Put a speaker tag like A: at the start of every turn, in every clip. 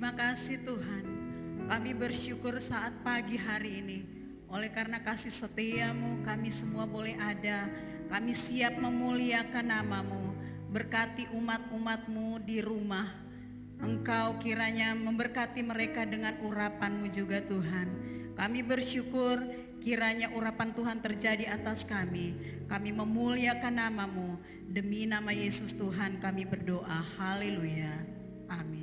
A: Terima kasih Tuhan, kami bersyukur saat pagi hari ini. Oleh karena kasih setiamu kami semua boleh ada. Kami siap memuliakan namamu. Berkati umat-umatmu di rumah. Engkau kiranya memberkati mereka dengan urapanmu juga Tuhan. Kami bersyukur kiranya urapan Tuhan terjadi atas kami. Kami memuliakan namamu. Demi nama Yesus Tuhan kami berdoa. Haleluya. Amin.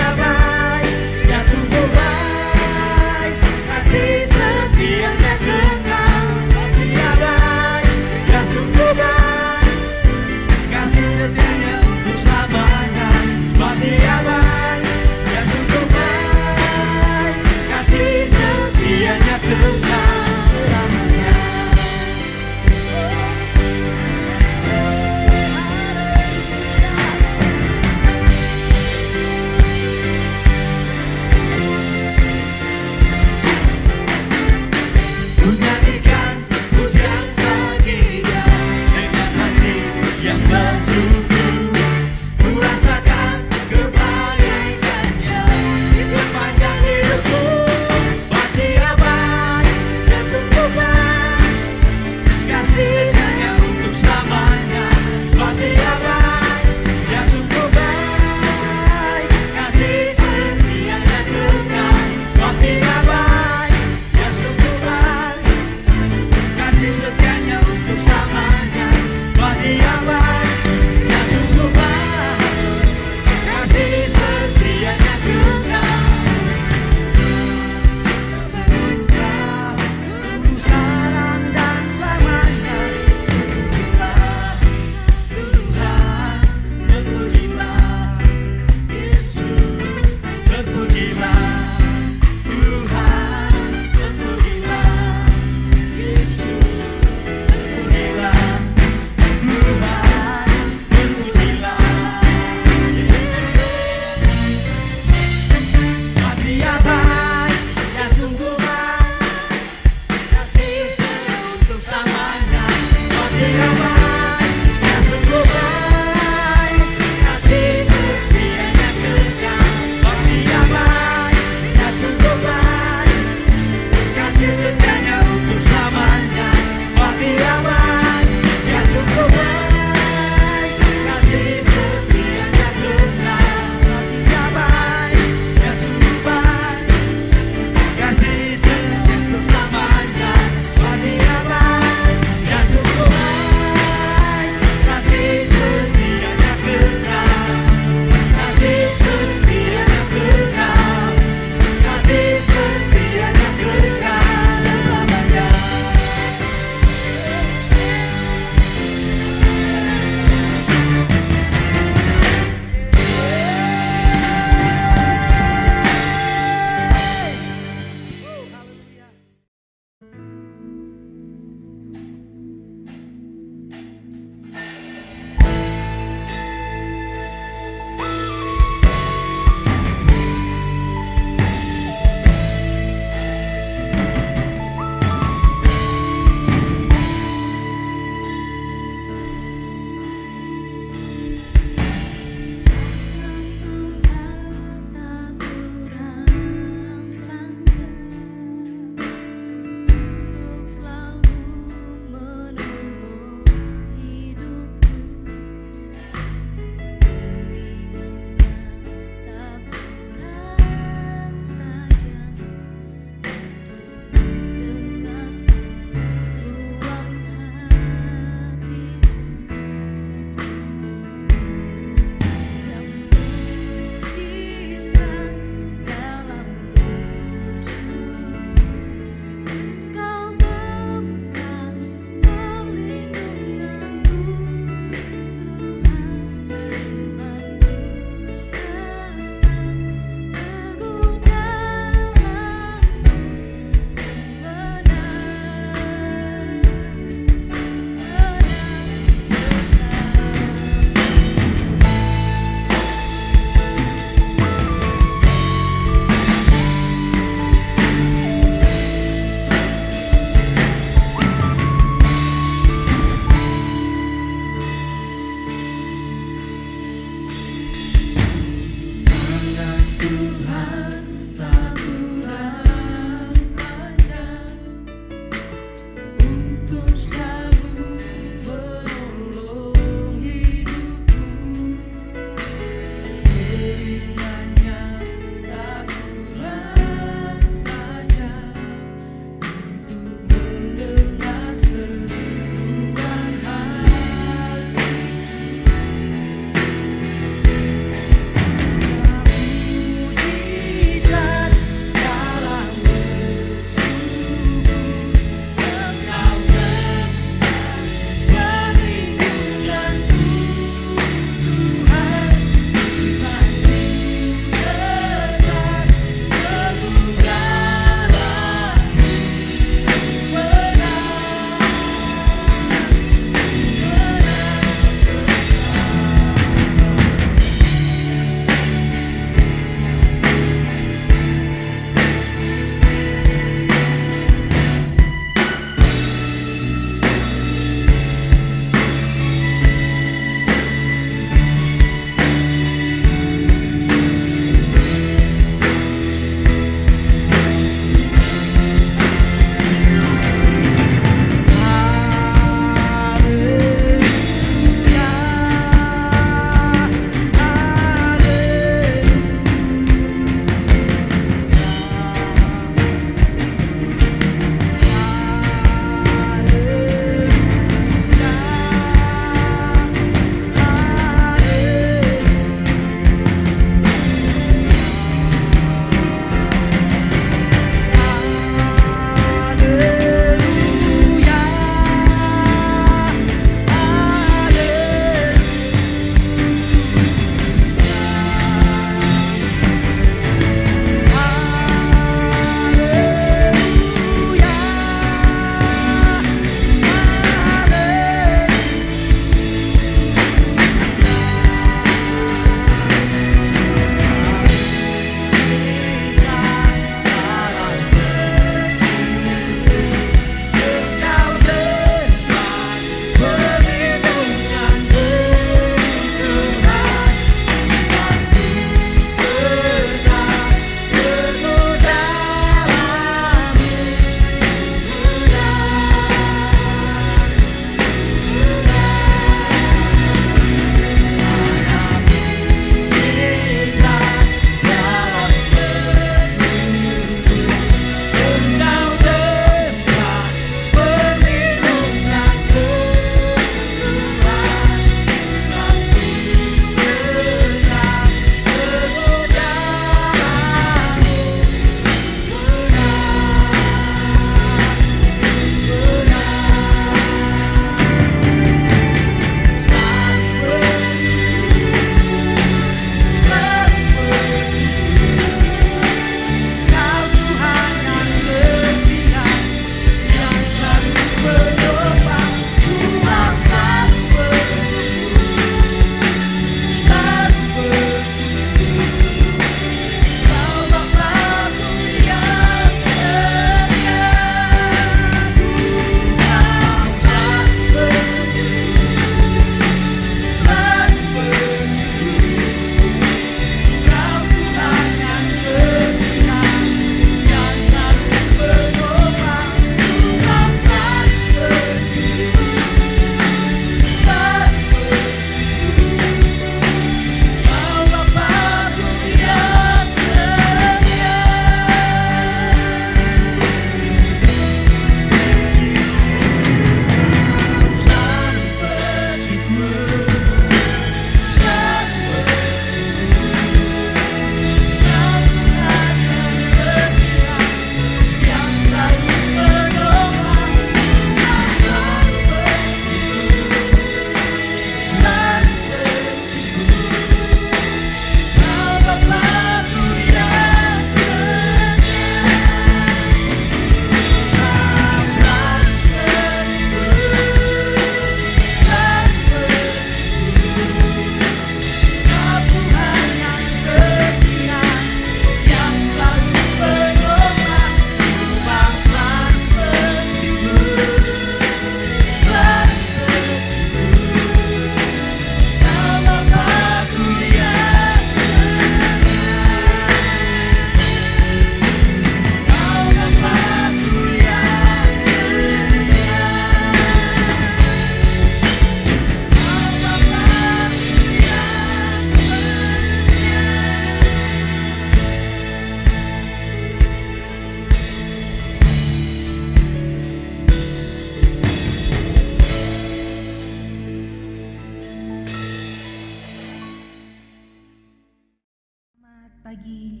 B: Bagi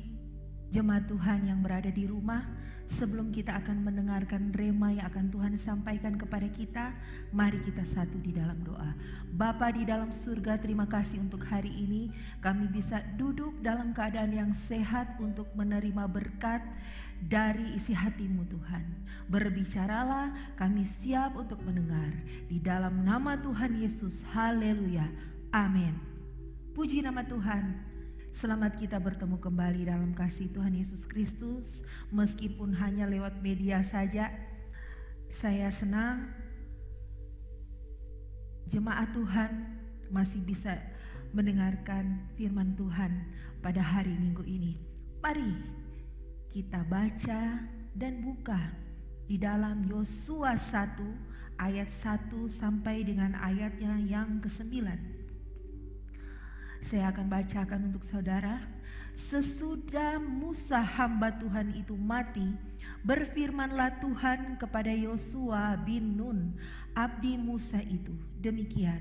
B: jemaat Tuhan yang berada di rumah, sebelum kita akan mendengarkan rema yang akan Tuhan sampaikan kepada kita, mari kita satu di dalam doa. Bapa di dalam surga, terima kasih untuk hari ini kami bisa duduk dalam keadaan yang sehat untuk menerima berkat dari isi hati-Mu Tuhan. Berbicaralah, kami siap untuk mendengar. Di dalam nama Tuhan Yesus, haleluya, amin. Puji nama Tuhan. Selamat kita bertemu kembali dalam kasih Tuhan Yesus Kristus. Meskipun hanya lewat media saja, saya senang jemaat Tuhan masih bisa mendengarkan firman Tuhan pada hari Minggu ini. Mari kita baca dan buka di dalam Yosua 1 ayat 1 sampai dengan ayatnya yang ke-9. Saya akan bacakan untuk saudara. Sesudah Musa hamba Tuhan itu mati, berfirmanlah Tuhan kepada Yosua bin Nun, abdi Musa itu, demikian,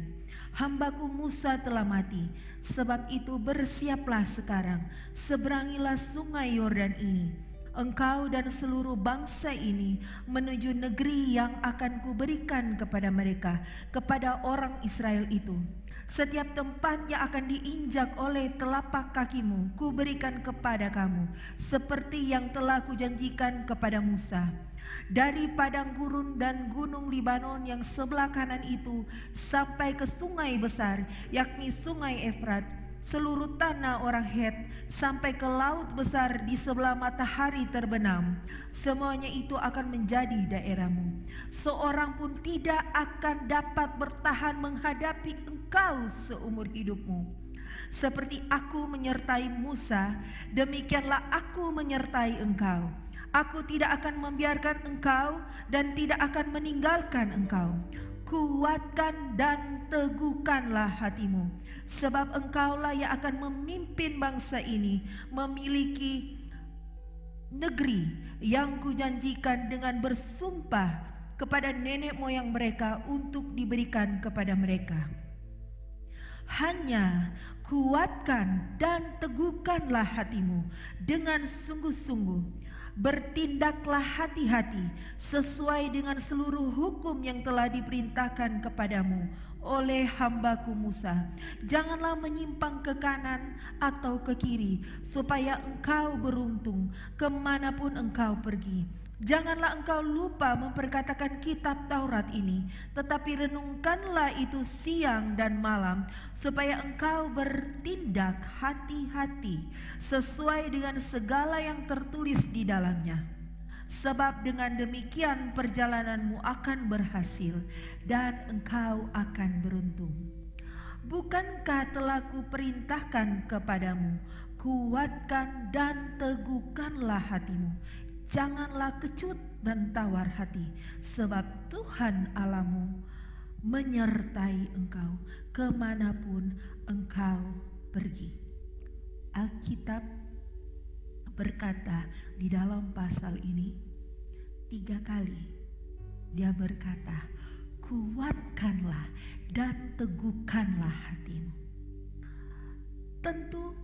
B: hambaku Musa telah mati, sebab itu bersiaplah sekarang, seberangilah sungai Yordan ini, engkau dan seluruh bangsa ini menuju negeri yang akan kuberikan kepada mereka, kepada orang Israel itu. Setiap tempat yang akan diinjak oleh telapak kakimu, kuberikan kepada kamu, seperti yang telah kujanjikan kepada Musa. Dari padang gurun dan gunung Libanon yang sebelah kanan itu, sampai ke sungai besar, yakni sungai Efrat, seluruh tanah orang Het, sampai ke laut besar di sebelah matahari terbenam, semuanya itu akan menjadi daerahmu. Seorang pun tidak akan dapat bertahan menghadapi engkau seumur hidupmu. Seperti aku menyertai Musa, demikianlah aku menyertai engkau. Aku tidak akan membiarkan engkau dan tidak akan meninggalkan engkau. Kuatkan dan teguhkanlah hatimu, sebab engkaulah yang akan memimpin bangsa ini memiliki negeri yang kujanjikan dengan bersumpah kepada nenek moyang mereka untuk diberikan kepada mereka. Hanya kuatkan dan teguhkanlah hatimu dengan sungguh-sungguh. Bertindaklah hati-hati sesuai dengan seluruh hukum yang telah diperintahkan kepadamu oleh hambaku Musa. Janganlah menyimpang ke kanan atau ke kiri, supaya engkau beruntung kemanapun engkau pergi. Janganlah engkau lupa memperkatakan kitab Taurat ini, tetapi renungkanlah itu siang dan malam, supaya engkau bertindak hati-hati sesuai dengan segala yang tertulis di dalamnya. Sebab dengan demikian perjalananmu akan berhasil dan engkau akan beruntung. Bukankah telah kuperintahkan kepadamu, kuatkan dan teguhkanlah hatimu. Janganlah kecut dan tawar hati, sebab Tuhan Allahmu menyertai engkau kemanapun engkau pergi. Alkitab berkata di dalam pasal ini 3 kali. Dia berkata, kuatkanlah dan teguhkanlah hatimu. Tentu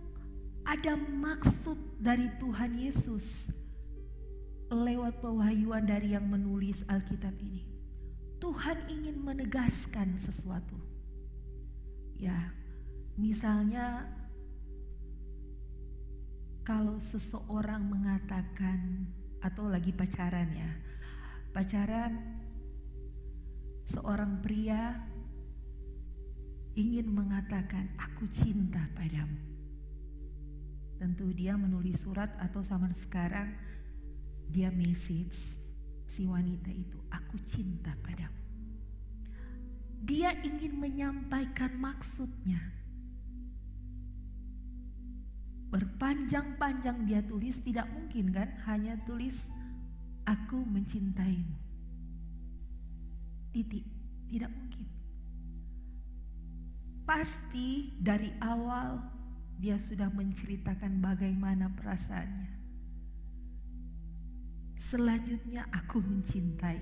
B: ada maksud dari Tuhan Yesus lewat pewahyuan dari yang menulis Alkitab ini. Tuhan ingin menegaskan sesuatu. Ya, misalnya kalau seseorang mengatakan, atau lagi pacaran ya, pacaran, seorang pria ingin mengatakan aku cinta padamu. Tentu dia menulis surat atau zaman sekarang dia message si wanita itu, aku cinta padamu. Dia ingin menyampaikan maksudnya. Berpanjang-panjang dia tulis, tidak mungkin kan hanya tulis aku mencintaimu. Titik, tidak mungkin. Pasti dari awal dia sudah menceritakan bagaimana perasaannya. Selanjutnya aku mencintai.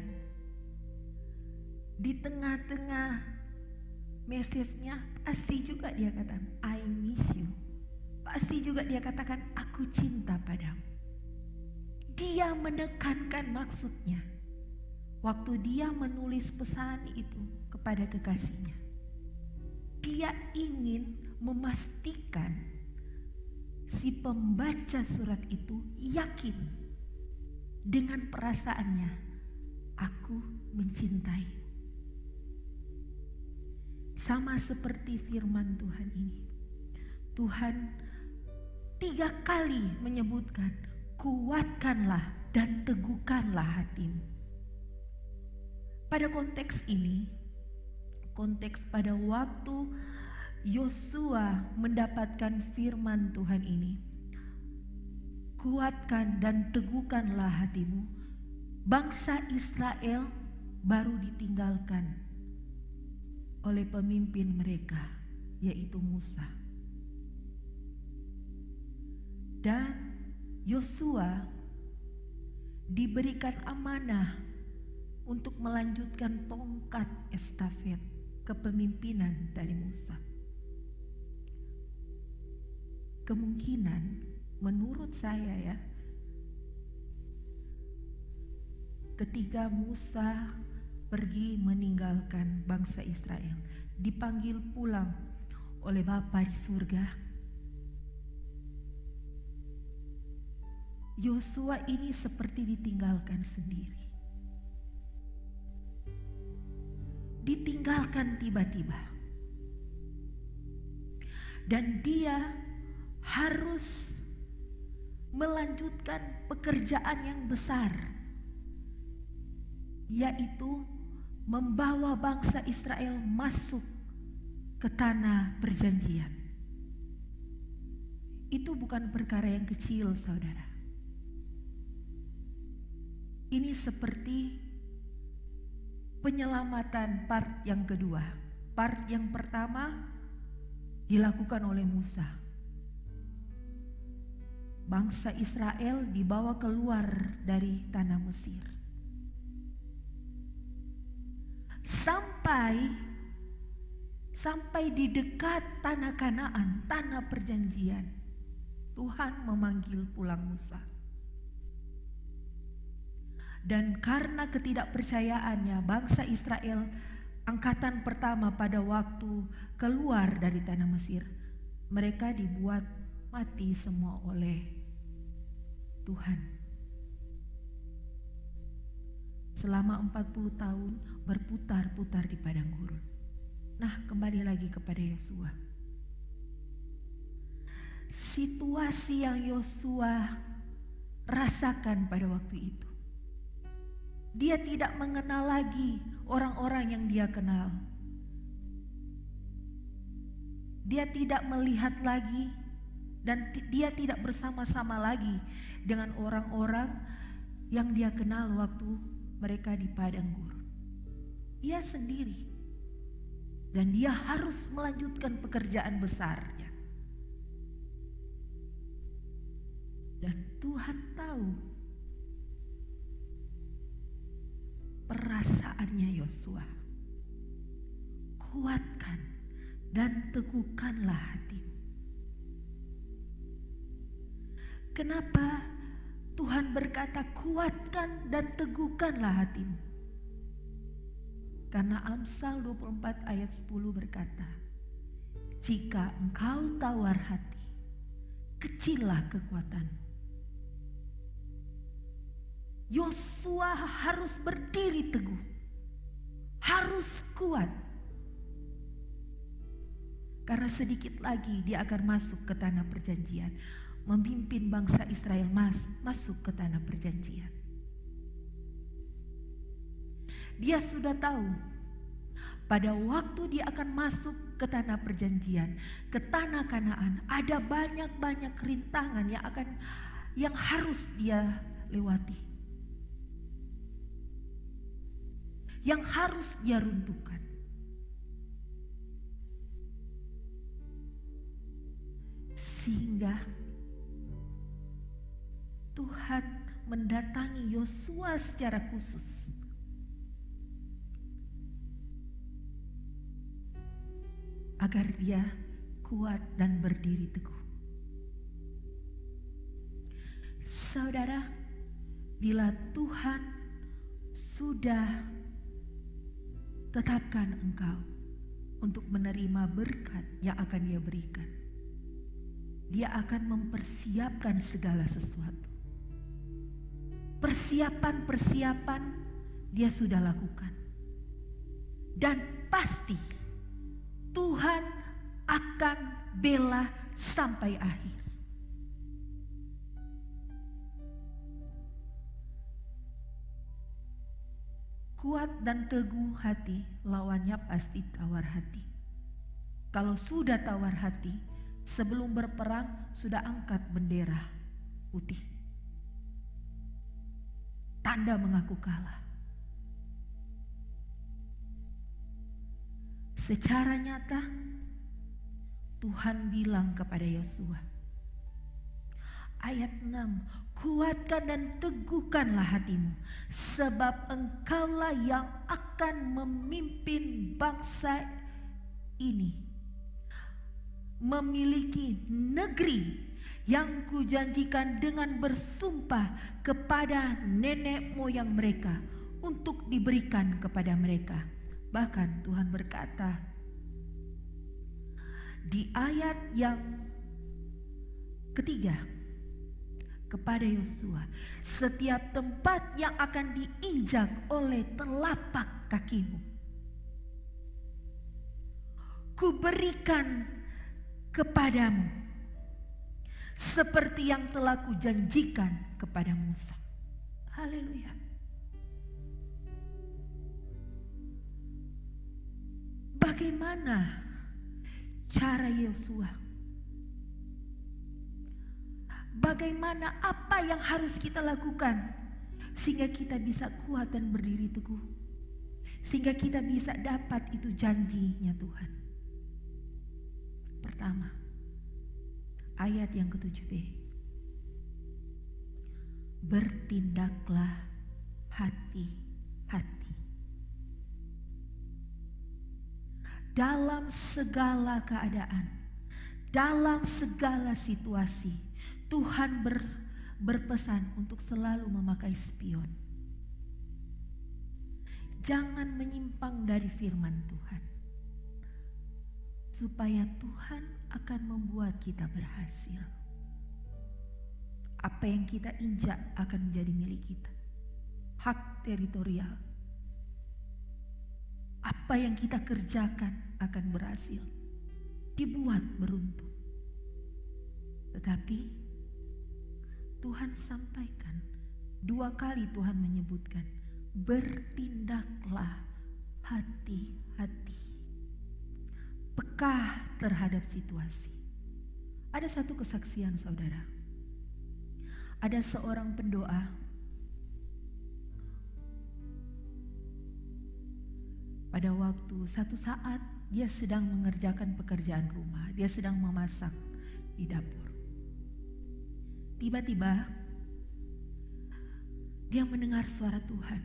B: Di tengah-tengah message-nya pasti juga dia katakan I miss you. Pasti juga dia katakan aku aku cinta padamu. Dia menekankan maksudnya waktu dia menulis pesan itu kepada kekasihnya. Dia ingin memastikan si pembaca surat itu yakin dengan perasaannya, aku mencintai. Sama seperti firman Tuhan ini. Tuhan 3 kali menyebutkan, kuatkanlah dan teguhkanlah hatimu. Pada konteks ini, konteks pada waktu Yosua mendapatkan firman Tuhan ini, kuatkan dan teguhkanlah hatimu, bangsa Israel baru ditinggalkan oleh pemimpin mereka, yaitu Musa. Dan Yosua diberikan amanah untuk melanjutkan tongkat estafet kepemimpinan dari Musa. Kemungkinan menurut saya ketika Musa pergi meninggalkan bangsa Israel, dipanggil pulang oleh Bapa di surga, Yosua ini seperti ditinggalkan sendiri. Ditinggalkan tiba-tiba. Dan dia harus melanjutkan pekerjaan yang besar, yaitu membawa bangsa Israel masuk ke tanah perjanjian. Itu bukan perkara yang kecil, saudara. Ini seperti penyelamatan part yang kedua. Part yang pertama dilakukan oleh Musa. Bangsa Israel dibawa keluar dari tanah Mesir. Sampai di dekat tanah Kanaan, tanah perjanjian, Tuhan memanggil pulang Musa. Dan karena ketidakpercayaannya, bangsa Israel angkatan pertama pada waktu keluar dari tanah Mesir, mereka dibuat mati semua oleh Tuhan. Selama 40 tahun berputar-putar di padang gurun. Nah, kembali lagi kepada Yosua. Situasi yang Yosua rasakan pada waktu itu, dia tidak mengenal lagi orang-orang yang dia kenal. Dia tidak melihat lagi dan dia tidak bersama-sama lagi dengan orang-orang yang dia kenal waktu mereka di padang gurun. Ia sendiri. Dan dia harus melanjutkan pekerjaan besarnya. Dan Tuhan tahu perasaannya Yosua. Kuatkan dan teguhkanlah hatimu. Kenapa Tuhan berkata kuatkan dan teguhkanlah hatimu? Karena Amsal 24 ayat 10 berkata, jika engkau tawar hati, kecillah kekuatanmu. Yosua harus berdiri teguh, harus kuat. Karena sedikit lagi dia akan masuk ke tanah perjanjian, memimpin bangsa Israel masuk ke tanah perjanjian. Dia sudah tahu pada waktu dia akan masuk ke tanah perjanjian, ke tanah Kanaan, ada banyak-banyak rintangan yang harus dia lewati, yang harus dia runtuhkan. Sehingga Tuhan mendatangi Yosua secara khusus agar dia kuat dan berdiri teguh. Saudara, bila Tuhan sudah tetapkan engkau untuk menerima berkat yang akan Dia berikan, Dia akan mempersiapkan segala sesuatu. Persiapan-persiapan Dia sudah lakukan. Dan pasti Tuhan akan bela sampai akhir. Kuat dan teguh hati, lawannya pasti tawar hati. Kalau sudah tawar hati, sebelum berperang sudah angkat bendera putih. Tanda mengaku kalah. Secara nyata, Tuhan bilang kepada Yosua, ayat 6, kuatkan dan teguhkanlah hatimu, sebab engkaulah yang akan memimpin bangsa ini, memiliki negeri yang kujanjikan dengan bersumpah kepada nenek moyang mereka untuk diberikan kepada mereka. Bahkan Tuhan berkata di ayat yang ketiga kepada Yosua, setiap tempat yang akan diinjak oleh telapak kakimu, kuberikan kepadamu seperti yang telah kujanjikan kepada Musa. Haleluya. Bagaimana cara Yosua? Bagaimana, apa yang harus kita lakukan sehingga kita bisa kuat dan berdiri teguh, sehingga kita bisa dapat itu janjinya Tuhan? Pertama, ayat yang ke-7b, bertindaklah hati-hati dalam segala keadaan, dalam segala situasi. Tuhan berpesan untuk selalu memakai spion. Jangan menyimpang dari firman Tuhan, supaya Tuhan akan membuat kita berhasil. Apa yang kita injak akan menjadi milik kita. Hak teritorial. Apa yang kita kerjakan akan berhasil. Dibuat beruntun. Tetapi Tuhan sampaikan, 2 kali Tuhan menyebutkan, bertindaklah hati-hati. Peka terhadap situasi. Ada satu kesaksian saudara. Ada seorang pendoa pada waktu satu saat dia sedang mengerjakan pekerjaan rumah, dia sedang memasak di dapur. Tiba-tiba dia mendengar suara Tuhan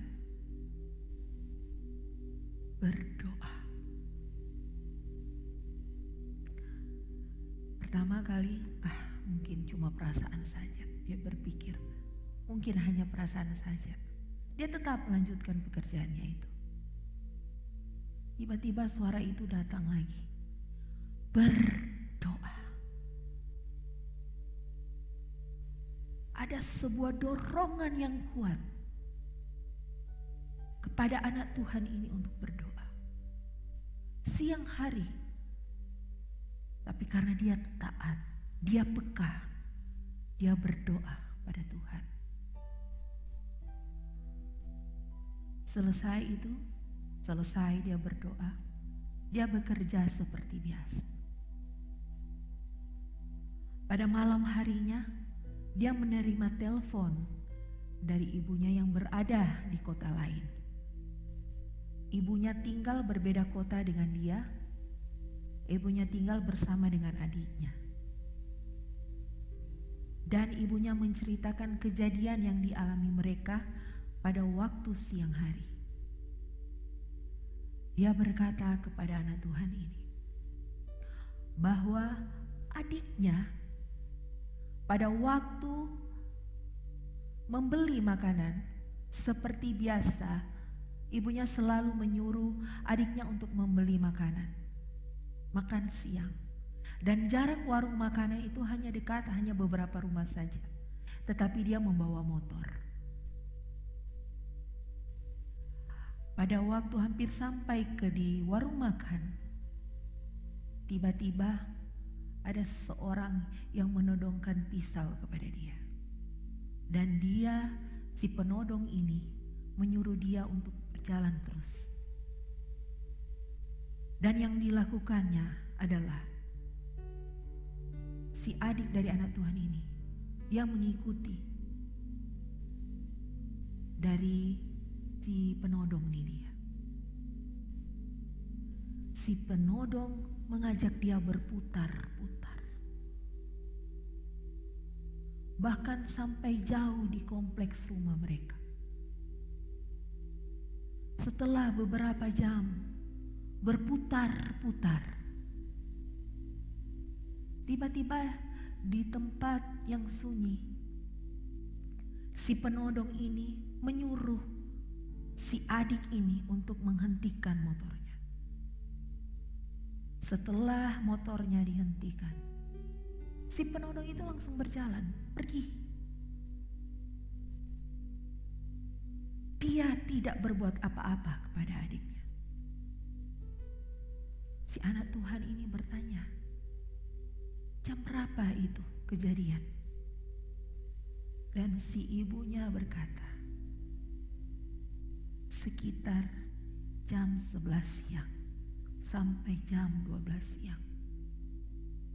B: berdoa. Pertama kali, mungkin cuma perasaan saja. Dia berpikir, mungkin hanya perasaan saja. Dia tetap melanjutkan pekerjaannya itu. Tiba-tiba suara itu datang lagi. Berdoa. Ada sebuah dorongan yang kuat kepada anak Tuhan ini untuk berdoa. Siang hari. Tapi karena dia taat, dia peka, dia berdoa pada Tuhan. Selesai dia berdoa, dia bekerja seperti biasa. Pada malam harinya, dia menerima telepon dari ibunya yang berada di kota lain. Ibunya tinggal berbeda kota dengan dia. Ibunya tinggal bersama dengan adiknya. Dan ibunya menceritakan kejadian yang dialami mereka pada waktu siang hari. Dia berkata kepada anak Tuhan ini bahwa adiknya pada waktu membeli makanan. Seperti biasa, ibunya selalu menyuruh adiknya untuk membeli makanan, makan siang. Dan jarak warung makanan itu hanya dekat, hanya beberapa rumah saja. Tetapi dia membawa motor. Pada waktu hampir sampai di warung makan, tiba-tiba ada seorang yang menodongkan pisau kepada dia. Dan dia, si penodong ini, menyuruh dia untuk berjalan terus. Dan yang dilakukannya adalah si adik dari anak Tuhan ini, dia mengikuti dari si penodong ini dia. Si penodong mengajak dia berputar-putar. Bahkan sampai jauh di kompleks rumah mereka. Setelah beberapa jam berputar-putar, tiba-tiba di tempat yang sunyi, si penodong ini menyuruh si adik ini untuk menghentikan motornya. Setelah motornya dihentikan, si penodong itu langsung berjalan, pergi. Dia tidak berbuat apa-apa kepada adiknya. Si anak Tuhan ini bertanya, jam berapa itu kejadian? Dan si ibunya berkata, sekitar jam 11 siang sampai jam 12 siang.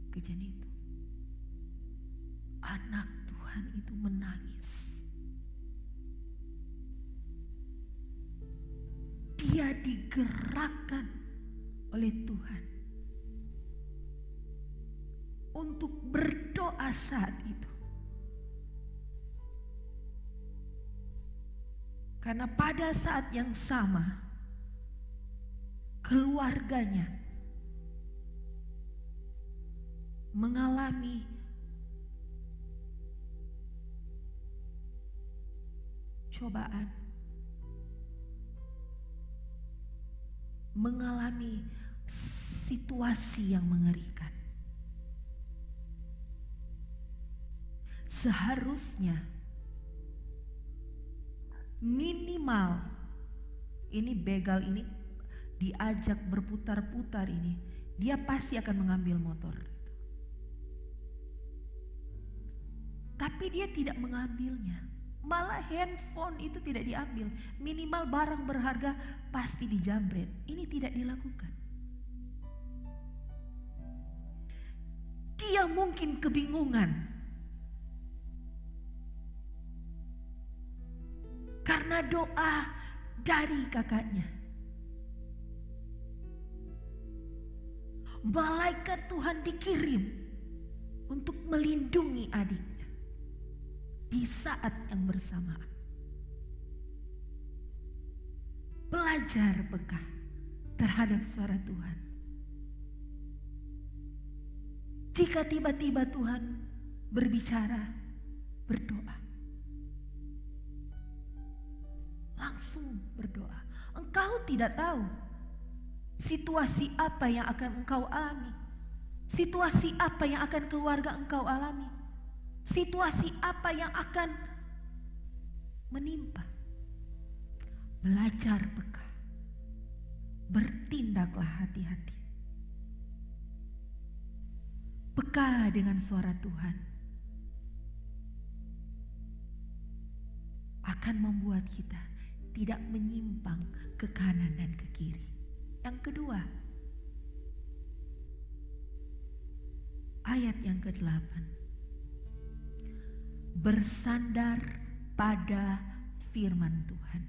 B: Kejadian itu. Anak Tuhan itu menangis. Dia digerakkan oleh Tuhan untuk berdoa saat itu. Karena pada saat yang sama, keluarganya mengalami cobaan, mengalami situasi yang mengerikan. Seharusnya minimal ini begal ini diajak berputar-putar ini, dia pasti akan mengambil motor. Tapi dia tidak mengambilnya. Malah handphone itu tidak diambil. Minimal barang berharga pasti dijambret. Ini tidak dilakukan. Dia mungkin kebingungan. Karena doa dari kakaknya. Malaikat Tuhan dikirim untuk melindungi adiknya di saat yang bersamaan. Belajar peka terhadap suara Tuhan. Jika tiba-tiba Tuhan berbicara, berdoa. Langsung berdoa. Engkau tidak tahu situasi apa yang akan engkau alami. Situasi apa yang akan keluarga engkau alami. Situasi apa yang akan menimpa. Belajar peka. Bertindaklah hati-hati. Peka dengan suara Tuhan akan membuat kita tidak menyimpang ke kanan dan ke kiri. Yang kedua, ayat yang ke-8. Bersandar pada firman Tuhan.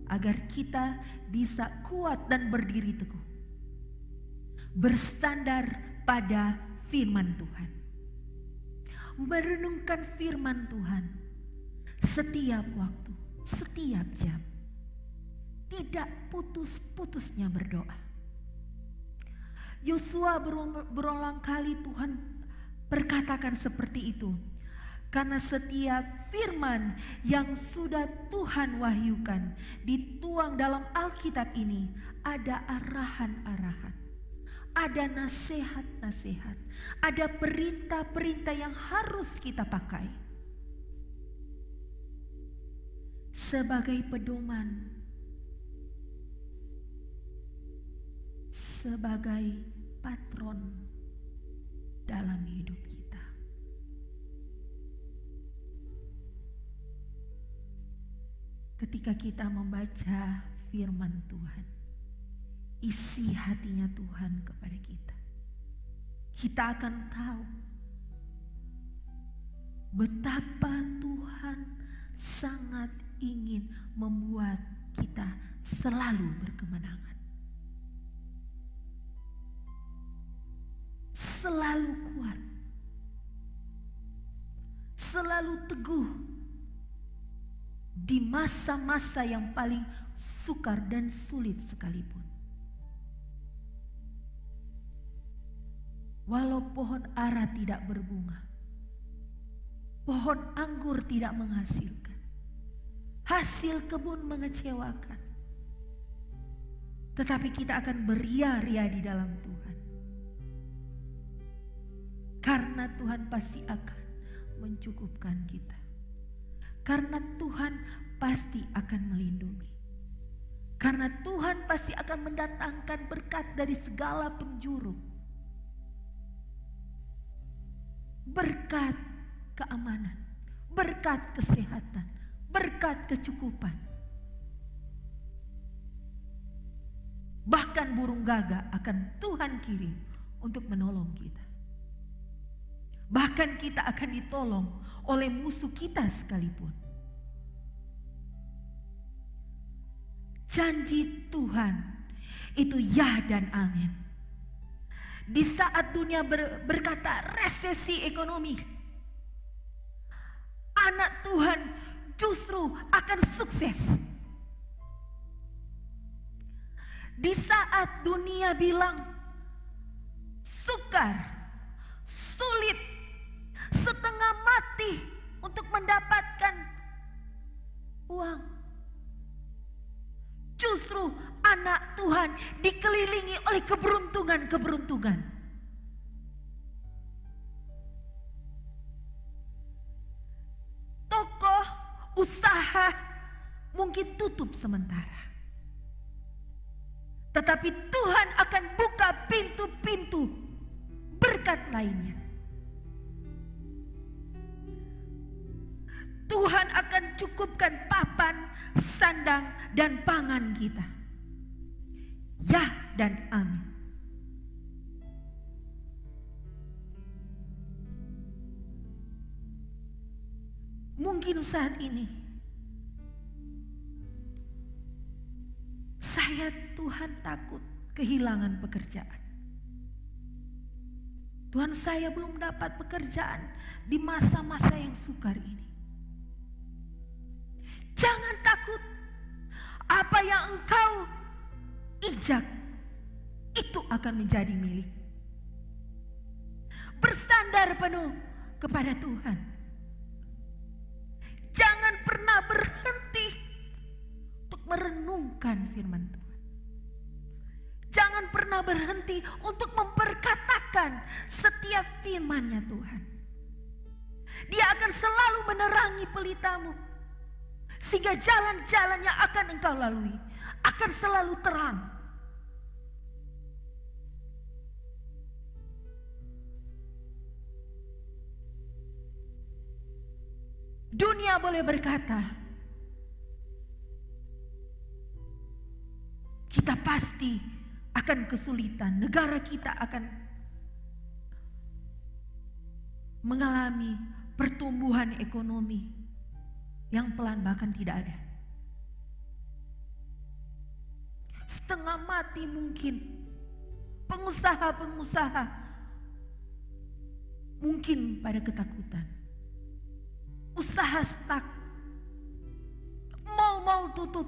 B: Agar kita bisa kuat dan berdiri teguh. Bersandar pada firman Tuhan. Merenungkan firman Tuhan setiap waktu, setiap jam. Tidak putus-putusnya berdoa. Yosua berulang kali Tuhan perkatakan seperti itu. Karena setiap firman yang sudah Tuhan wahyukan, dituang dalam Alkitab ini, ada arahan-arahan, ada nasihat-nasihat, ada perintah-perintah yang harus kita pakai sebagai pedoman, sebagai patron dalam hidup kita. Ketika kita membaca firman Tuhan, isi hatinya Tuhan kepada kita, kita akan tahu betapa Tuhan sangat ingin membuat kita selalu berkemenangan, selalu kuat, selalu teguh di masa-masa yang paling sukar dan sulit sekalipun. Walau pohon ara tidak berbunga, pohon anggur tidak menghasilkan, hasil kebun mengecewakan, tetapi kita akan beria-ria di dalam Tuhan. Karena Tuhan pasti akan mencukupkan kita. Karena Tuhan pasti akan melindungi. Karena Tuhan pasti akan mendatangkan berkat dari segala penjuru. Berkat keamanan, berkat kesehatan, berkat kecukupan. Bahkan burung gagak akan Tuhan kirim untuk menolong kita. Bahkan kita akan ditolong oleh musuh kita sekalipun. Janji Tuhan itu ya dan amin. Di saat dunia berkata resesi ekonomi, anak Tuhan justru akan sukses. Di saat dunia bilang sukar, sulit, setengah mati untuk mendapatkan uang, justru anak Tuhan dikelilingi oleh keberuntungan-keberuntungan. Toko usaha mungkin tutup sementara, tetapi Tuhan akan buka pintu-pintu berkat lainnya. Tuhan akan cukupkan papan, sandang, dan pangan kita. Ya dan amin. Mungkin saat ini saya Tuhan takut kehilangan pekerjaan. Tuhan, saya belum dapat pekerjaan di masa-masa yang sukar ini. Jangan takut. Apa yang engkau ijak itu akan menjadi milik. Bersandar penuh kepada Tuhan. Jangan pernah berhenti untuk merenungkan firman Tuhan. Jangan pernah berhenti untuk memperkatakan setiap firman-Nya Tuhan. Dia akan selalu menerangi pelitamu, sehingga jalan-jalan yang akan engkau lalui akan selalu terang. Dunia boleh berkata, kita pasti akan kesulitan, negara kita akan mengalami pertumbuhan ekonomi yang pelan, bahkan tidak ada. Setengah mati mungkin. Pengusaha-pengusaha mungkin pada ketakutan. Usaha stuck. Mal-mal tutup.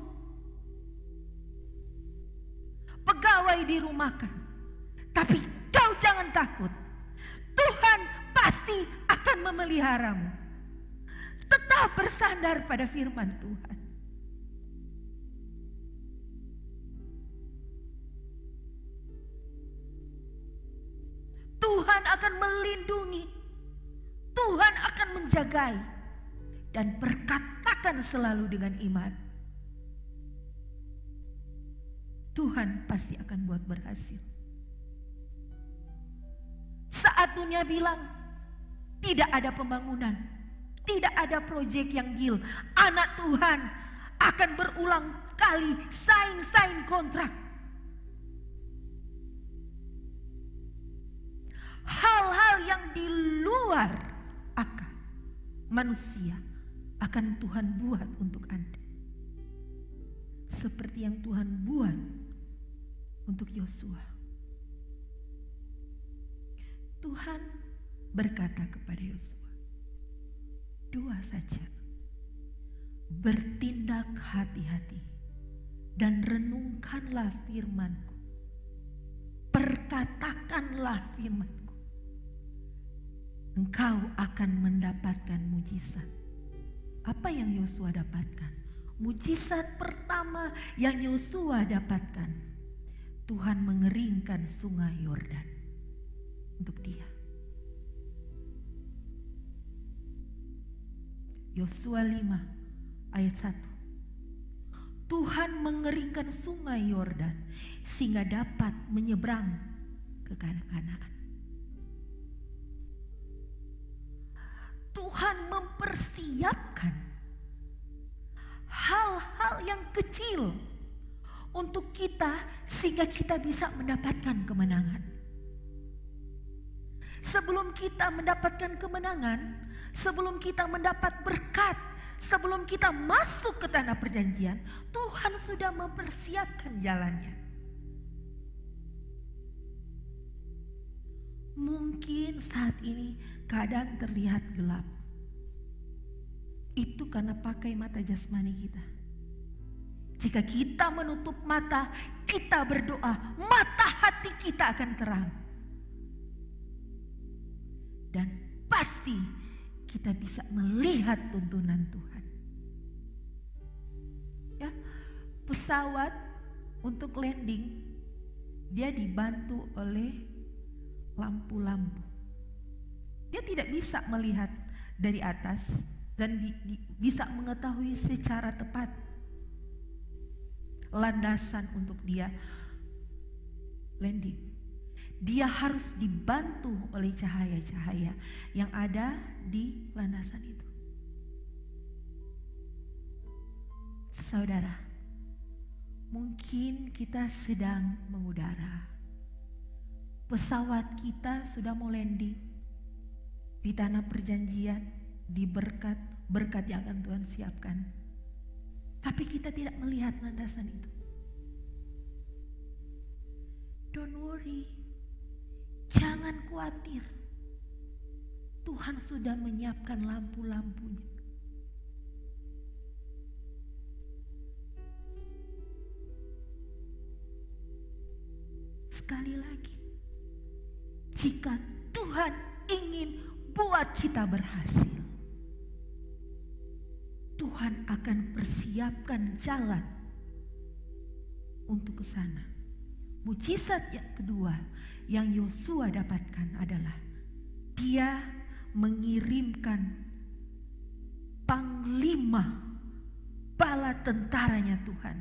B: Pegawai dirumahkan. Tapi kau jangan takut. Tuhan pasti akan memeliharamu. tetap bersandar pada firman Tuhan. Tuhan akan melindungi, Tuhan akan menjagai, dan berkatakan selalu dengan iman. Tuhan pasti akan buat berhasil. Saat dunia bilang tidak ada pembangunan, tidak ada proyek yang deal, anak Tuhan akan berulang kali sign kontrak. Hal-hal yang di luar akal manusia akan Tuhan buat untuk Anda. Seperti yang Tuhan buat untuk Yosua. Tuhan berkata kepada Yosua, 2 saja. Bertindak hati-hati dan renungkanlah firman-Ku. Perkatakanlah firman-Ku. Engkau akan mendapatkan mujizat. Apa yang Yosua dapatkan? Mujizat pertama yang Yosua dapatkan, Tuhan mengeringkan sungai Yordan untuk dia. Yosua 5 ayat 1. Tuhan mengeringkan sungai Yordan sehingga dapat menyeberang ke Kanaan. Tuhan mempersiapkan hal-hal yang kecil untuk kita sehingga kita bisa mendapatkan kemenangan. Sebelum kita mendapatkan kemenangan, sebelum kita mendapat berkat, sebelum kita masuk ke tanah perjanjian, Tuhan sudah mempersiapkan jalannya. Mungkin saat ini keadaan terlihat gelap. Itu karena pakai mata jasmani kita. Jika kita menutup mata, kita berdoa, mata hati kita akan terang. Dan pasti kita bisa melihat tuntunan Tuhan. Ya, pesawat untuk landing, dia dibantu oleh lampu-lampu. Dia tidak bisa melihat dari atas dan bisa mengetahui secara tepat landasan untuk dia landing. Dia harus dibantu oleh cahaya-cahaya yang ada di landasan itu. Saudara, mungkin kita sedang mengudara. Pesawat kita sudah mau landing di tanah perjanjian, di berkat yang akan Tuhan siapkan. Tapi kita tidak melihat landasan itu. Don't worry, jangan khawatir. Tuhan sudah menyiapkan lampu-lampunya. Sekali lagi, jika Tuhan ingin buat kita berhasil, Tuhan akan persiapkan jalan untuk ke sana. Mujizat yang kedua yang Yosua dapatkan adalah dia mengirimkan panglima bala tentaranya Tuhan.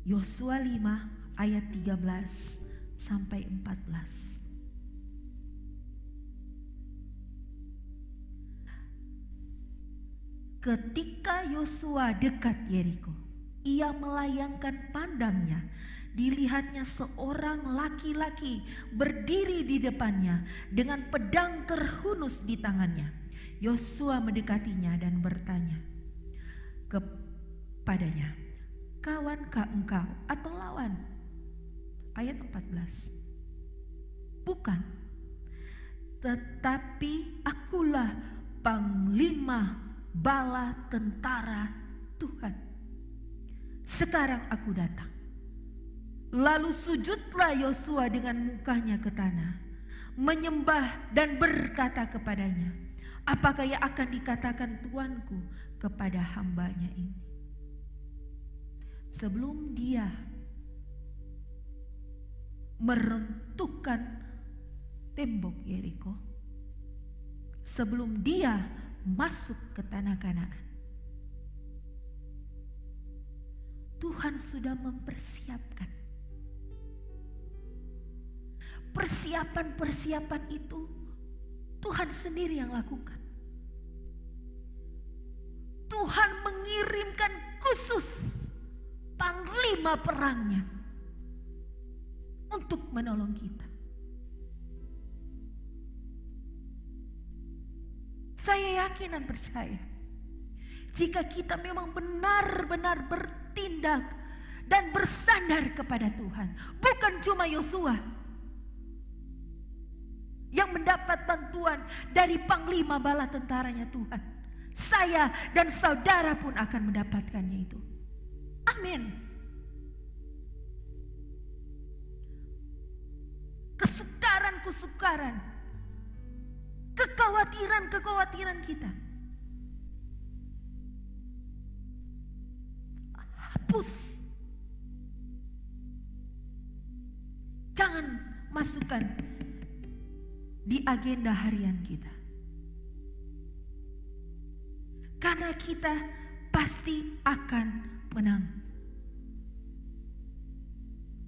B: Yosua 5 ayat 13 sampai 14. Ketika Yosua dekat Yeriko, ia melayangkan pandangnya. Dilihatnya seorang laki-laki berdiri di depannya dengan pedang terhunus di tangannya. Yosua mendekatinya dan bertanya kepadanya, "Kawankah engkau atau lawan?" Ayat 14. "Bukan, tetapi akulah panglima bala tentara Tuhan. Sekarang aku datang." Lalu sujudlah Yosua dengan mukanya ke tanah, menyembah dan berkata kepadanya, Apakah yang akan dikatakan tuanku kepada hambanya ini? Sebelum dia meruntuhkan tembok Yeriko, sebelum dia masuk ke tanah Kanaan, Tuhan sudah mempersiapkan. Persiapan-persiapan itu Tuhan sendiri yang lakukan. Tuhan mengirimkan khusus panglima perangnya untuk menolong kita. Saya yakin dan percaya, jika kita memang benar-benar bertindak dan bersandar kepada Tuhan, bukan cuma Yosua yang mendapat bantuan dari panglima bala tentaranya Tuhan, saya dan saudara pun akan mendapatkannya itu. Amin. Kesukaran, kekhawatiran kita hapus. Jangan masukkan di agenda harian kita, karena kita pasti akan menang,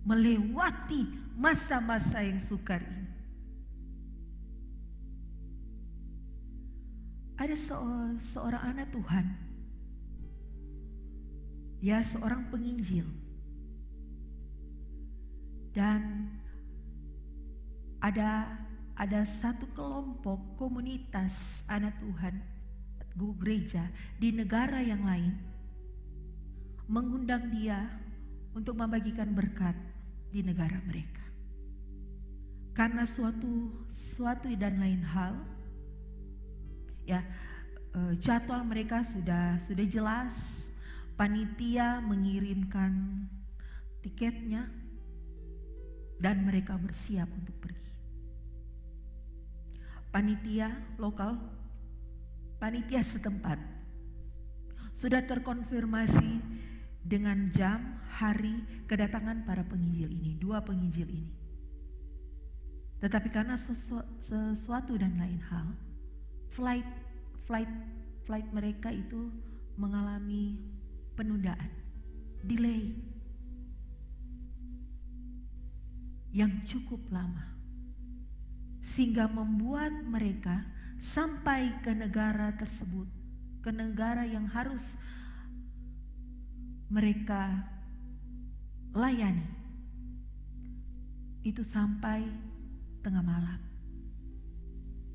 B: melewati masa-masa yang sukar ini. Ada seorang anak Tuhan, dia seorang penginjil, dan ada satu kelompok komunitas anak Tuhan, gereja di negara yang lain, mengundang dia untuk membagikan berkat di negara mereka. Karena suatu dan lain hal, ya, jadwal mereka sudah jelas. Panitia mengirimkan tiketnya dan mereka bersiap untuk pergi. Panitia lokal, panitia setempat sudah terkonfirmasi dengan jam, hari kedatangan para penginjil ini, 2 penginjil ini. Tetapi karena sesuatu dan lain hal, flight mereka itu mengalami penundaan, delay yang cukup lama, sehingga membuat mereka sampai ke negara tersebut, ke negara yang harus mereka layani, itu sampai tengah malam.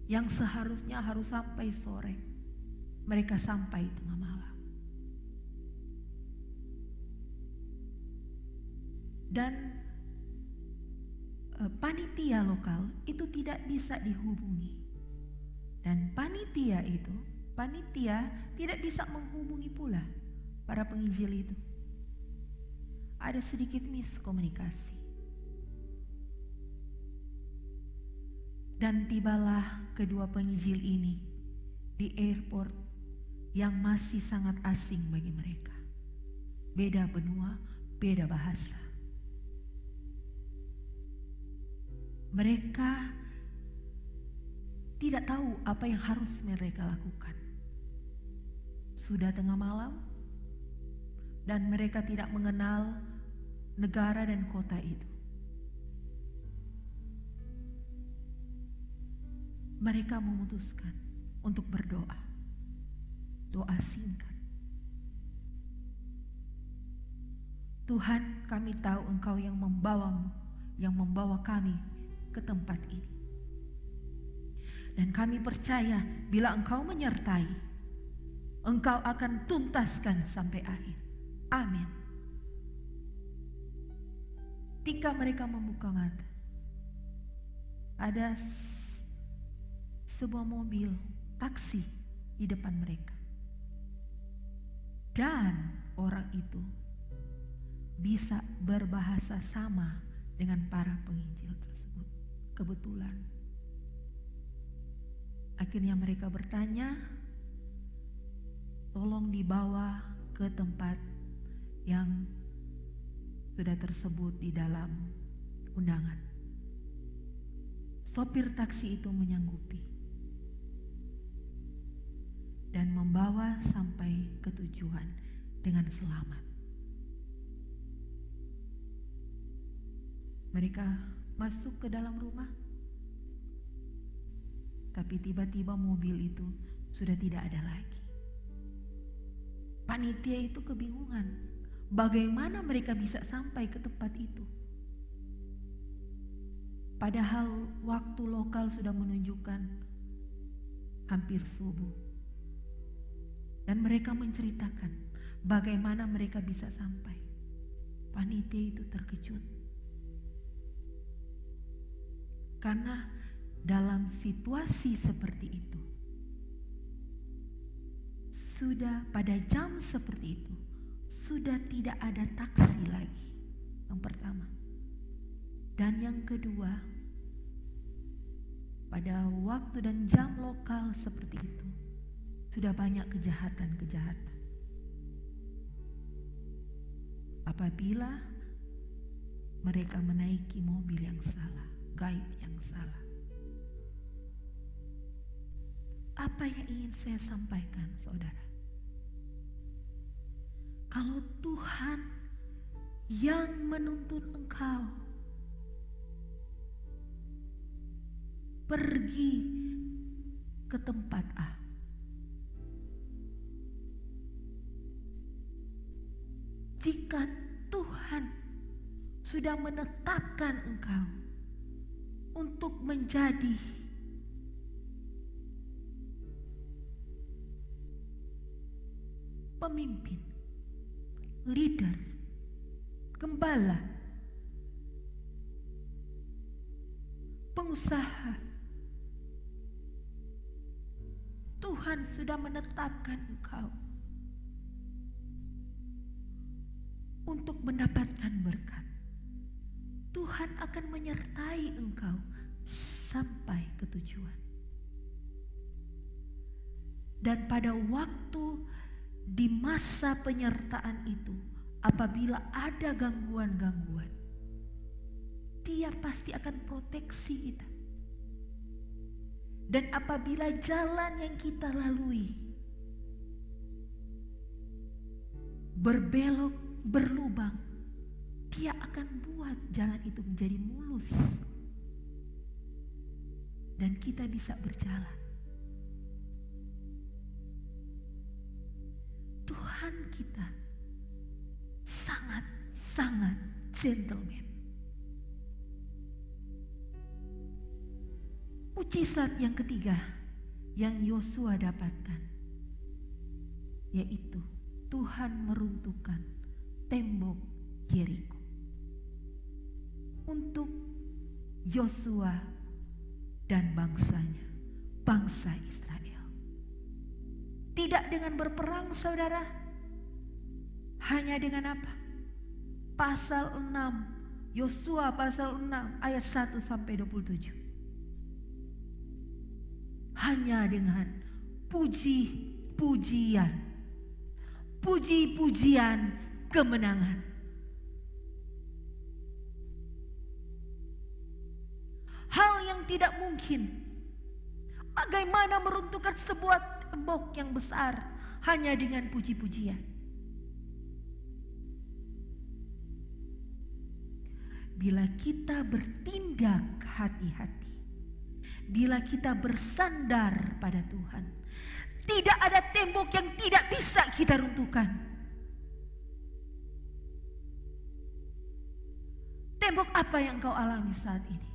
B: Yang seharusnya harus sampai sore, mereka sampai tengah malam. Dan panitia lokal itu tidak bisa dihubungi. Dan panitia tidak bisa menghubungi pula para penginjil itu. Ada sedikit miskomunikasi. Dan tibalah kedua penginjil ini di airport yang masih sangat asing bagi mereka. Beda benua, beda bahasa. Mereka tidak tahu apa yang harus mereka lakukan. Sudah tengah malam dan mereka tidak mengenal negara dan kota itu. Mereka memutuskan untuk berdoa. Doa singkat. Tuhan, kami tahu Engkau yang membawa kami ke tempat ini. Dan kami percaya bila Engkau menyertai, Engkau akan tuntaskan sampai akhir. Amin. Ketika mereka membuka mata, ada sebuah mobil taksi di depan mereka. Dan orang itu bisa berbahasa sama dengan para penginjil tersebut. Kebetulan Akhirnya mereka bertanya, tolong dibawa ke tempat yang sudah tersebut di dalam undangan. Sopir taksi itu menyanggupi dan membawa sampai ke tujuan dengan selamat. Mereka masuk ke dalam rumah, tapi tiba-tiba mobil itu sudah tidak ada lagi. Panitia itu kebingungan, bagaimana mereka bisa sampai ke tempat itu. Padahal waktu lokal sudah menunjukkan hampir subuh. Dan mereka menceritakan bagaimana mereka bisa sampai. Panitia itu terkejut. Karena dalam situasi seperti itu, sudah pada jam seperti itu, sudah tidak ada taksi lagi. Yang pertama. Dan yang kedua, pada waktu dan jam lokal seperti itu, sudah banyak kejahatan-kejahatan. Apabila mereka menaiki mobil yang salah, guide yang salah. Apa yang ingin saya sampaikan, saudara? Kalau Tuhan yang menuntun engkau pergi ke tempat A, jika Tuhan sudah menetapkan engkau untuk menjadi pemimpin, leader, gembala, pengusaha, Tuhan sudah menetapkan engkau untuk mendapatkan berkat. Tuhan akan menyertai engkau sampai ke tujuan. Dan pada waktu di masa penyertaan itu, apabila ada gangguan-gangguan, Dia pasti akan proteksi kita. Dan apabila jalan yang kita lalui berbelok, berlubang, Dia akan buat jalan itu menjadi mulus dan kita bisa berjalan. Tuhan kita sangat-sangat gentleman. Mujizat yang ketiga yang Yosua dapatkan, yaitu Tuhan meruntuhkan tembok Yeriko untuk Yosua dan bangsanya, bangsa Israel. Tidak dengan berperang, saudara, hanya dengan apa? Pasal 6, Yosua pasal 6 ayat 1 sampai 27. Hanya dengan puji-pujian, puji-pujian kemenangan. Hal yang tidak mungkin. Bagaimana meruntuhkan sebuah tembok yang besar hanya dengan puji-pujian. Bila kita bertindak hati-hati, bila kita bersandar pada Tuhan, tidak ada tembok yang tidak bisa kita runtuhkan. Tembok apa yang kau alami saat ini?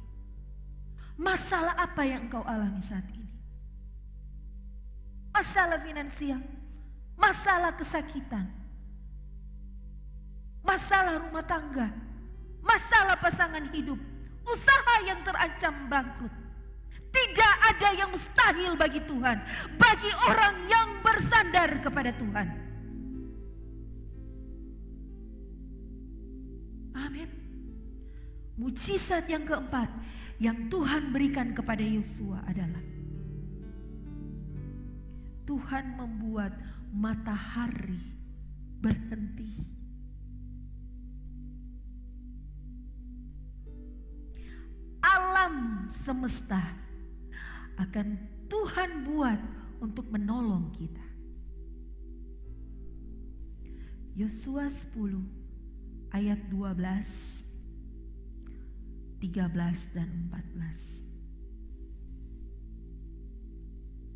B: Masalah apa yang engkau alami saat ini? Masalah finansial, masalah kesakitan, masalah rumah tangga, masalah pasangan hidup, usaha yang terancam bangkrut. Tidak ada yang mustahil bagi Tuhan, bagi orang yang bersandar kepada Tuhan. Amin. Mujizat yang keempat yang Tuhan berikan kepada Yosua adalah Tuhan membuat matahari berhenti. Alam semesta akan Tuhan buat untuk menolong kita. Yosua 10 ayat 12, 13 dan 14.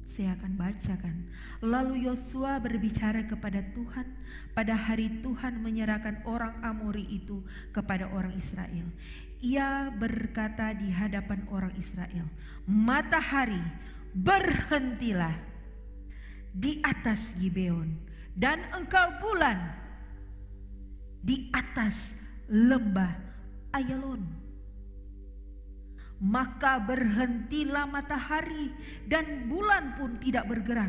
B: Saya akan bacakan. Lalu Yosua berbicara kepada Tuhan pada hari Tuhan menyerahkan orang Amori itu kepada orang Israel. Ia berkata di hadapan orang Israel, matahari berhentilah di atas Gibeon, dan engkau bulan di atas lembah Ayalon. Maka berhentilah matahari dan bulan pun tidak bergerak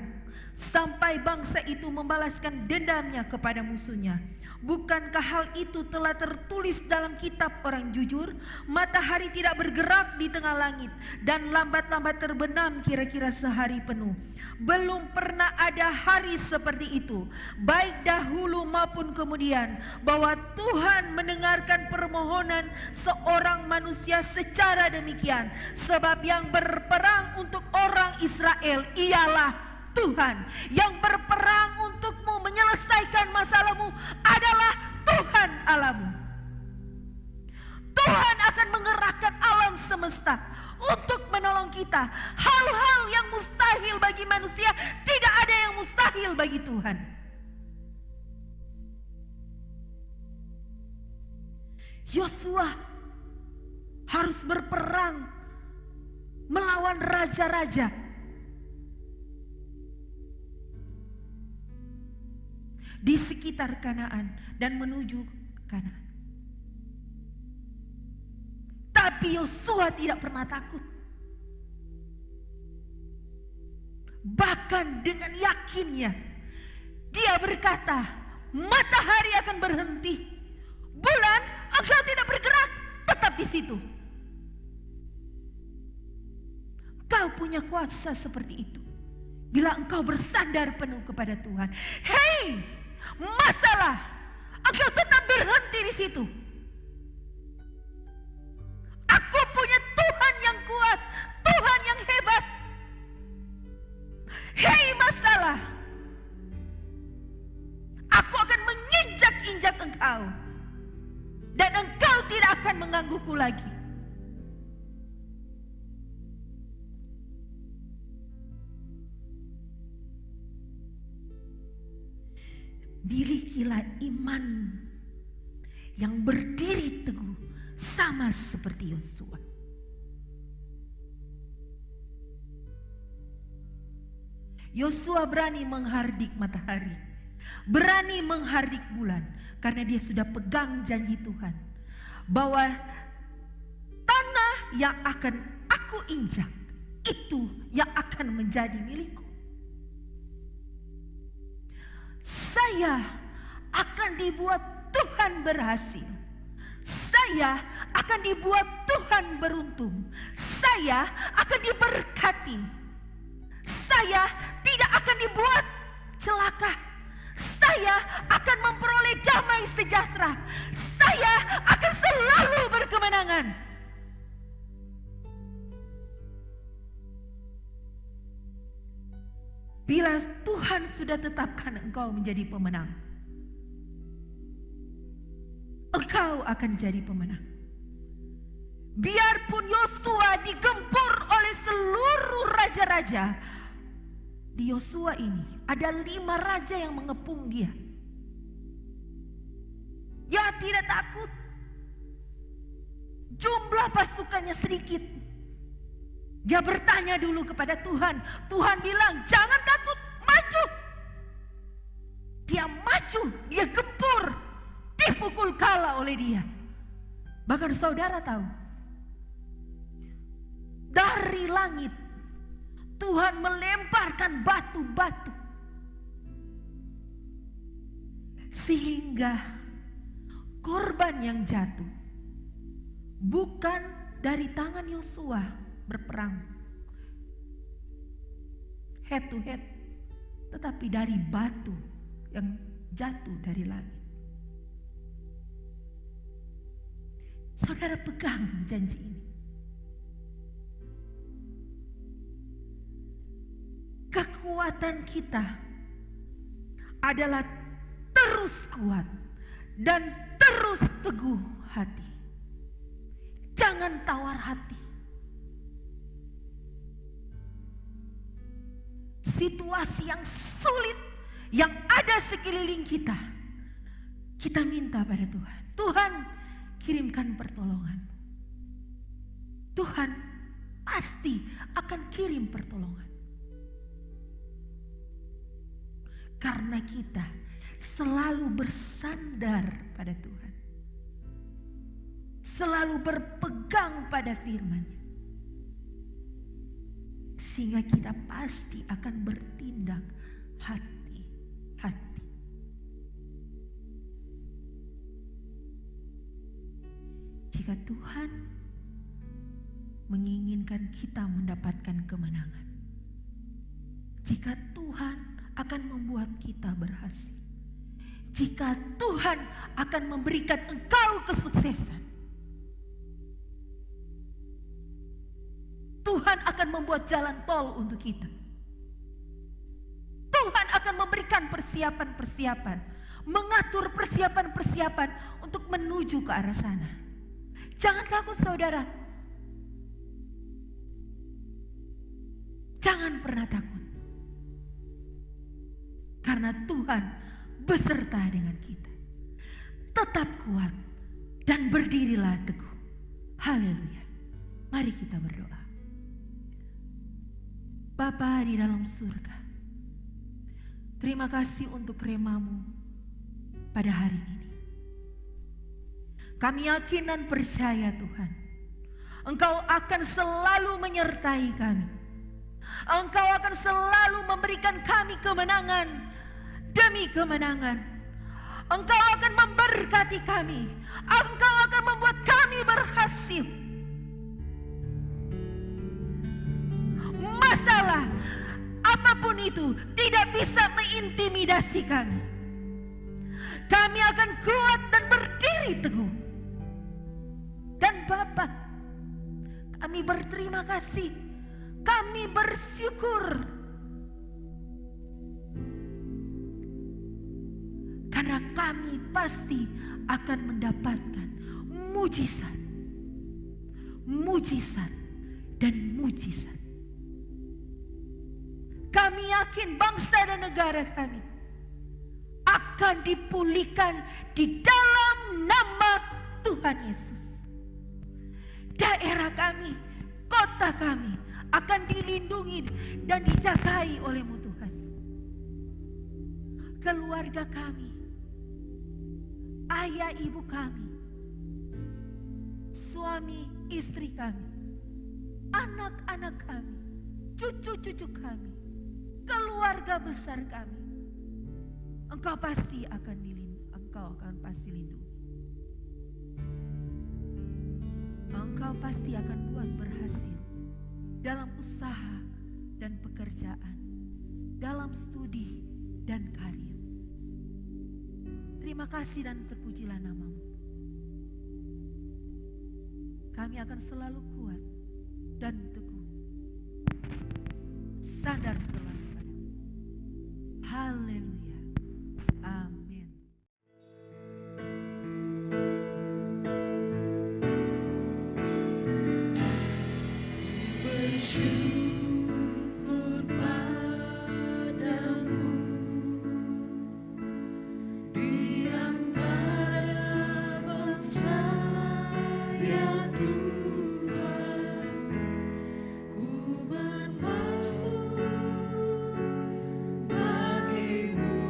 B: sampai bangsa itu membalaskan dendamnya kepada musuhnya. Bukankah hal itu telah tertulis dalam kitab orang jujur? Matahari tidak bergerak di tengah langit dan lambat-lambat terbenam kira-kira sehari penuh. Belum pernah ada hari seperti itu, baik dahulu maupun kemudian, bahwa Tuhan mendengarkan permohonan seorang manusia secara demikian. Sebab yang berperang untuk orang Israel ialah Tuhan. Yang berperang untukmu menyelesaikan masalahmu adalah Tuhan Allahmu. Tuhan akan mengerahkan alam semesta untuk menolong kita. Hal-hal yang mustahil bagi manusia, tidak ada yang mustahil bagi Tuhan. Yosua harus berperang melawan raja-raja. Di sekitar Kanaan dan menuju Kanaan. Tapi Yosua tidak pernah takut. Bahkan dengan yakinnya dia berkata, matahari akan berhenti, bulan engkau tidak bergerak, tetap di situ. Kau punya kuasa seperti itu bila engkau bersandar penuh kepada Tuhan. Hei, masalah, engkau tetap berhenti di situ. Aku punya Tuhan yang kuat, Tuhan yang hebat. Hei masalah, aku akan menginjak-injak engkau, dan engkau tidak akan menggangguku lagi. Milikilah iman yang berdiri teguh sama seperti Yosua. Yosua berani menghardik matahari, berani menghardik bulan, karena dia sudah pegang janji Tuhan bahwa tanah yang akan aku injak itu yang akan menjadi milikku. Saya akan dibuat Tuhan berhasil. Saya akan dibuat Tuhan beruntung. Saya akan diberkati. Saya tidak akan dibuat celaka. Saya akan memperoleh damai sejahtera. Saya akan selalu berkemenangan. Bila Tuhan sudah tetapkan engkau menjadi pemenang, engkau akan jadi pemenang. Biarpun Yosua digempur oleh seluruh raja-raja, di Yosua ini ada 5 raja yang mengepung dia. Dia tidak takut. Jumlah pasukannya sedikit. Dia bertanya dulu kepada Tuhan. Tuhan bilang, jangan takut, maju. Dia maju, dia gempur, dipukul kalah oleh dia. Bahkan saudara tahu, dari langit Tuhan melemparkan batu-batu sehingga korban yang jatuh bukan dari tangan Yosua berperang head to head, tetapi dari batu yang jatuh dari langit. Saudara pegang janji ini. Kekuatan kita adalah terus kuat dan terus teguh hati. Jangan tawar hati. Situasi yang sulit yang ada sekeliling kita, kita minta pada Tuhan. Tuhan, kirimkan pertolongan. Tuhan pasti akan kirim pertolongan. Karena kita selalu bersandar pada Tuhan. Selalu berpegang pada firman-Nya. Sehingga kita pasti akan bertindak hati-hati. Jika Tuhan menginginkan kita mendapatkan kemenangan, jika Tuhan akan membuat kita berhasil, jika Tuhan akan memberikan engkau kesuksesan, Tuhan akan membuat jalan tol untuk kita. Tuhan akan memberikan persiapan-persiapan, mengatur persiapan-persiapan untuk menuju ke arah sana. Jangan takut saudara. Jangan pernah takut. Karena Tuhan beserta dengan kita. Tetap kuat dan berdirilah teguh. Haleluya. Mari kita berdoa. Bapa di dalam surga, terima kasih untuk rema-Mu pada hari ini. Kami yakin dan percaya Tuhan, Engkau akan selalu menyertai kami. Engkau akan selalu memberikan kami kemenangan demi kemenangan. Engkau akan memberkati kami. Engkau akan membuat kami berhasil. Masalah apapun itu tidak bisa mengintimidasi kami. Kami akan kuat dan berdiri teguh. Dan Bapa, kami berterima kasih. Kami bersyukur karena kami pasti akan mendapatkan mujizat, mujizat dan mujizat. Kami yakin bangsa dan negara kami akan dipulihkan di dalam nama Tuhan Yesus. Daerah kami, kota kami akan dilindungi dan dijagai oleh-Mu Tuhan. Keluarga kami, ayah ibu kami, suami istri kami, anak-anak kami, cucu-cucu kami, keluarga besar kami, Engkau pasti akan dilindungi. Engkau akan pasti lindungi. Engkau pasti akan buat berhasil dalam usaha dan pekerjaan, dalam studi dan karir. Terima kasih dan terpujilah nama-Mu. Kami akan selalu kuat dan teguh, sadar selalu pada-Mu. Haleluya. Amin.
A: Bersyukur padamu di antara bangsa, ya Tuhan, ku bermaksud bagimu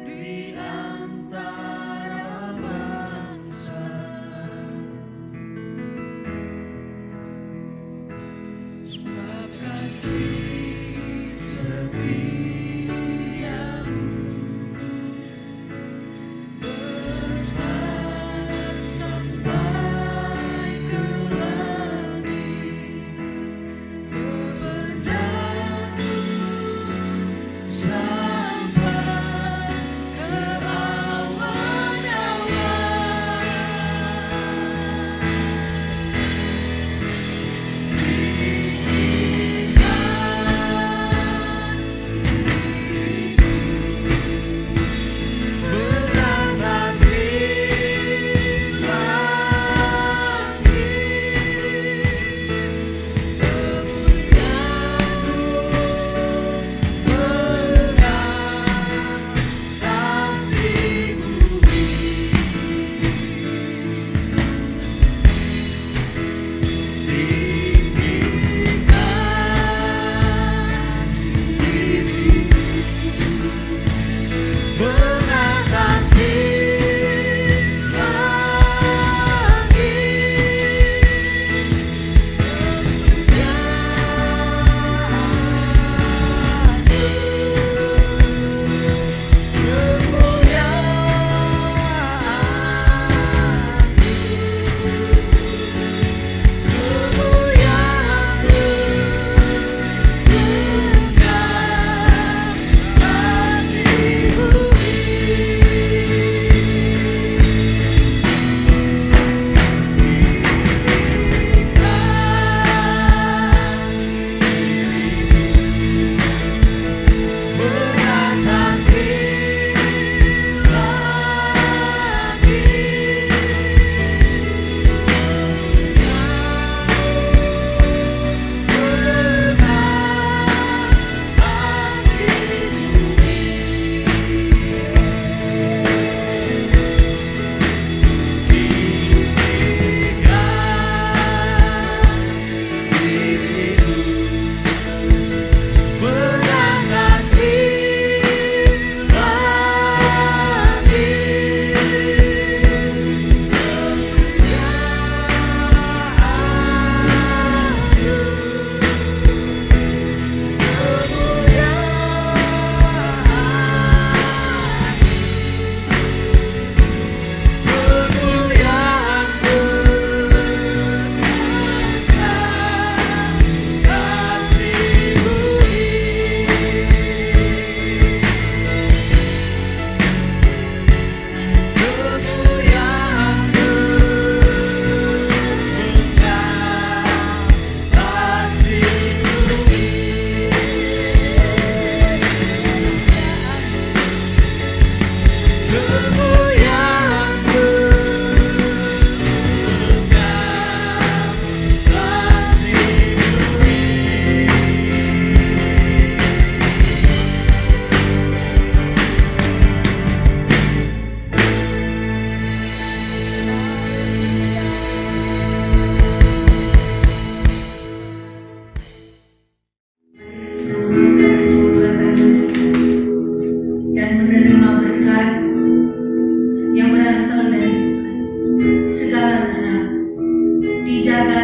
A: di antara bangsa. Sebab kasih setiamu besar sampai ke langit, kebenaran-Mu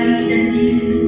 C: bayi dan dilindungi